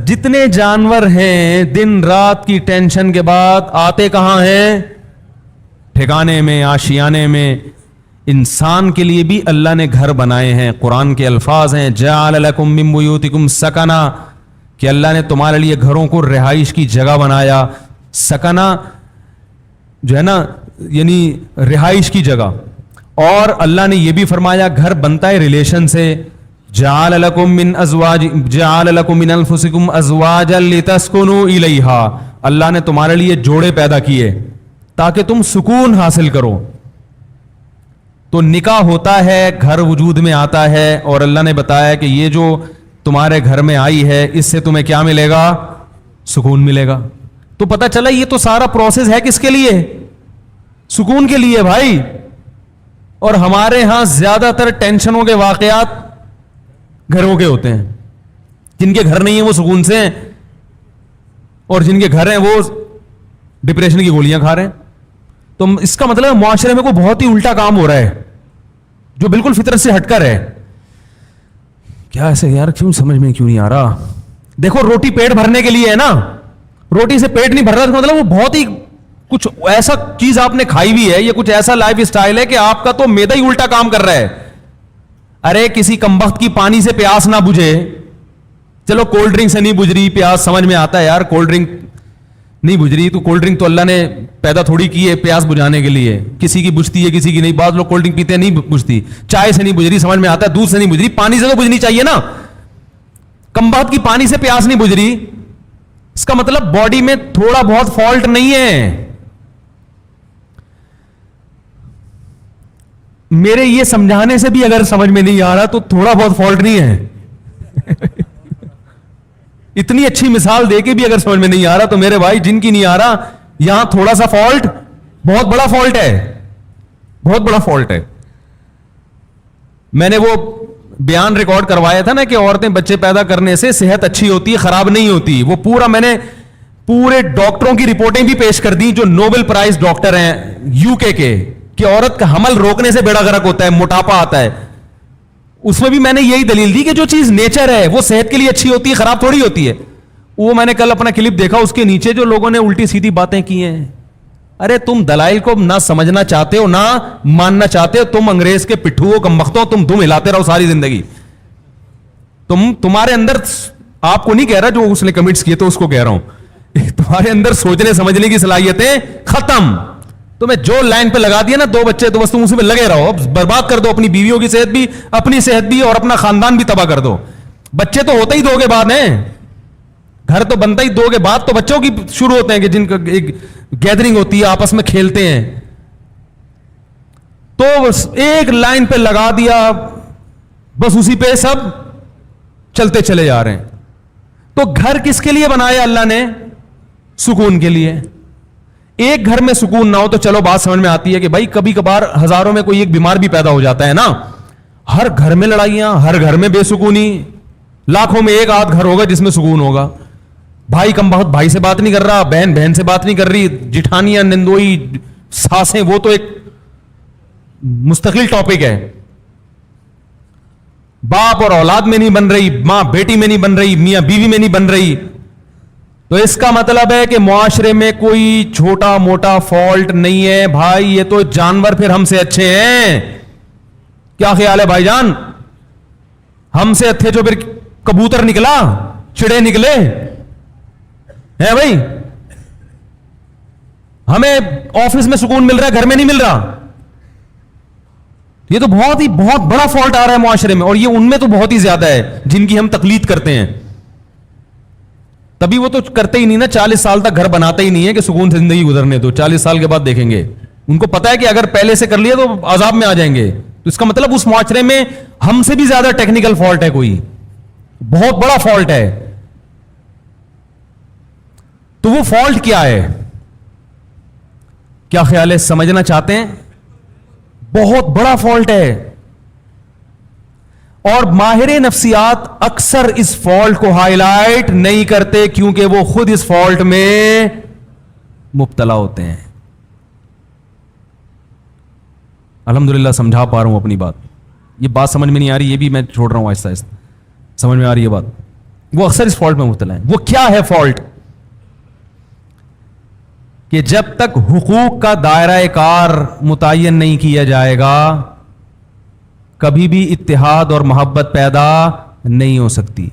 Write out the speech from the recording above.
جتنے جانور ہیں دن رات کی ٹینشن کے بعد آتے کہاں ہیں؟ ٹھکانے میں، آشیانے میں. انسان کے لیے بھی اللہ نے گھر بنائے ہیں. قرآن کے الفاظ ہیں جعل لکم من بیوتکم سکنا، کہ اللہ نے تمہارے لیے گھروں کو رہائش کی جگہ بنایا. سکنا جو ہے نا یعنی رہائش کی جگہ. اور اللہ نے یہ بھی فرمایا گھر بنتا ہے ریلیشن سے. جعل لکم من ازواج جعل لکم من انفسکم ازواجا لتسکنوا الیہا، اللہ نے تمہارے لیے جوڑے پیدا کیے تاکہ تم سکون حاصل کرو. تو نکاح ہوتا ہے، گھر وجود میں آتا ہے، اور اللہ نے بتایا کہ یہ جو تمہارے گھر میں آئی ہے اس سے تمہیں کیا ملے گا؟ سکون ملے گا. تو پتہ چلا یہ تو سارا پروسیس ہے کس کے لیے؟ سکون کے لیے بھائی. اور ہمارے ہاں زیادہ تر ٹینشنوں کے واقعات گھروں کے ہوتے ہیں. جن کے گھر نہیں ہیں وہ سکون سے ہیں، اور جن کے گھر ہیں وہ ڈپریشن کی گولیاں کھا رہے ہیں. تو اس کا مطلب معاشرے میں کوئی بہت ہی الٹا کام ہو رہا ہے جو بالکل فطرت سے ہٹ کر ہے. کیا ایسے یار کیوں سمجھ میں کیوں نہیں آ رہا؟ دیکھو روٹی پیٹ بھرنے کے لیے ہے نا، روٹی سے پیٹ نہیں بھر رہا مطلب وہ بہت ہی کچھ ایسا چیز آپ نے کھائی ہوئی ہے، یہ کچھ ایسا لائف اسٹائل ہے کہ آپ کا تو میدا ہی الٹا کام کر رہا ہے. ارے کسی کمبخت کی پانی سے پیاس نہ بجھے، چلو کولڈ ڈرنک سے نہیں بجھ رہی پیاس، سمجھ میں آتا ہے یار کولڈ ڈرنک نہیں بجھ رہی، تو کولڈ ڈرنک تو اللہ نے پیدا تھوڑی کی ہے پیاس بجھانے کے لیے. کسی کی بجھتی ہے کسی کی نہیں. بعض لوگ کولڈ ڈرنک پیتے ہیں نہیں بجھتی. چائے سے نہیں بجھ رہی سمجھ میں آتا ہے، دودھ سے نہیں بجھ رہی، پانی سے تو بجھنی چاہیے نا. کمبخت کی پانی سے پیاس نہیں بجھ رہی، اس کا مطلب باڈی میں تھوڑا بہت فالٹ نہیں ہے. میرے یہ سمجھانے سے بھی اگر سمجھ میں نہیں آ رہا تو تھوڑا بہت فالٹ نہیں ہے. اتنی اچھی مثال دے کے بھی اگر سمجھ میں نہیں آ رہا تو میرے بھائی جن کی نہیں آ رہا یہاں تھوڑا سا فالٹ بہت بڑا فالٹ ہے، بہت بڑا فالٹ ہے. میں نے وہ بیان ریکارڈ کروایا تھا نا کہ عورتیں بچے پیدا کرنے سے صحت اچھی ہوتی ہے، خراب نہیں ہوتی. وہ پورا میں نے پورے ڈاکٹروں کی رپورٹیں بھی پیش کر دی جو نوبل پرائز ڈاکٹر ہیں یو کے کہ عورت کا حمل روکنے سے بیڑا غرق ہوتا ہے، موٹاپا آتا ہے. اس میں بھی میں نے یہی دلیل دی کہ جو چیز نیچر ہے وہ صحت کے لیے اچھی ہوتی ہے، خراب تھوڑی ہوتی ہے. وہ میں نے کل اپنا کلپ دیکھا، اس کے نیچے جو لوگوں نے الٹی سیدھی باتیں کی ہیں. ارے تم دلائل کو نہ سمجھنا چاہتے ہو نہ ماننا چاہتے ہو، تم انگریز کے پٹھو ہو، کمبختوں، تم دم ہلاتے رہو ساری زندگی. تمہارے اندر، آپ کو نہیں کہہ رہا جو اس نے کمنٹس کیے تو اس کو کہہ رہا ہوں، تمہارے اندر سوچنے سمجھنے کی صلاحیتیں ختم. تمہیں جو لائن پہ لگا دیا نا 2 بچے تو بس تم اسی پہ لگے رہو، برباد کر دو اپنی بیویوں کی صحت بھی، اپنی صحت بھی، اور اپنا خاندان بھی تباہ کر دو. بچے تو ہوتے ہی 2 کے بعد ہیں، گھر تو بنتا ہی 2 کے بعد تو بچوں کی شروع ہوتے ہیں کہ جن کا ایک گیدرنگ ہوتی ہے، آپس میں کھیلتے ہیں. تو بس ایک لائن پہ لگا دیا، بس اسی پہ سب چلتے چلے جا رہے ہیں. تو گھر کس کے لیے بنایا اللہ نے؟ سکون کے لیے. ایک گھر میں سکون نہ ہو تو چلو بات سمجھ میں آتی ہے کہ بھائی کبھی کبھار ہزاروں میں کوئی ایک بیمار بھی پیدا ہو جاتا ہے نا. ہر گھر میں لڑائیاں، ہر گھر میں بے سکونی، لاکھوں میں ایک آدھ گھر ہوگا جس میں سکون ہوگا. بھائی کم بہت بھائی سے بات نہیں کر رہا، بہن بہن سے بات نہیں کر رہی، جٹھانیاں، نندوئی، ساسیں، وہ تو ایک مستقل ٹاپک ہے. باپ اور اولاد میں نہیں بن رہی، ماں بیٹی میں نہیں بن رہی، میاں بیوی میں نہیں بن رہی. تو اس کا مطلب ہے کہ معاشرے میں کوئی چھوٹا موٹا فالٹ نہیں ہے بھائی. یہ تو جانور پھر ہم سے اچھے ہیں. کیا خیال ہے بھائی جان؟ ہم سے اچھے جو پھر کبوتر نکلا، چڑے نکلے ہیں بھائی. ہمیں آفس میں سکون مل رہا ہے، گھر میں نہیں مل رہا. یہ تو بہت بڑا فالٹ آ رہا ہے معاشرے میں، اور یہ ان میں تو بہت ہی زیادہ ہے جن کی ہم تقلید کرتے ہیں. تبھی وہ تو کرتے ہی نہیں نا، 40 سال تک گھر بناتے ہی نہیں ہے کہ سکون سے زندگی گزرنے دو، 40 سال کے بعد دیکھیں گے. ان کو پتا ہے کہ اگر پہلے سے کر لیا تو عذاب میں آ جائیں گے. تو اس کا مطلب اس معاشرے میں ہم سے بھی زیادہ ٹیکنیکل فالٹ ہے، کوئی بہت بڑا فالٹ ہے. تو وہ فالٹ کیا ہے؟ کیا خیال ہے؟ سمجھنا چاہتے ہیں؟ بہت بڑا فالٹ ہے. اور ماہر نفسیات اکثر اس فالٹ کو ہائی لائٹ نہیں کرتے کیونکہ وہ خود اس فالٹ میں مبتلا ہوتے ہیں. الحمدللہ سمجھا پا رہا ہوں اپنی بات. یہ بات سمجھ میں نہیں آ رہی، یہ بھی میں چھوڑ رہا ہوں آہستہ آہستہ. سمجھ میں آ رہی ہے بات؟ وہ اکثر اس فالٹ میں مبتلا ہیں. وہ کیا ہے فالٹ؟ کہ جب تک حقوق کا دائرہ کار متعین نہیں کیا جائے گا کبھی بھی اتحاد اور محبت پیدا نہیں ہو سکتی.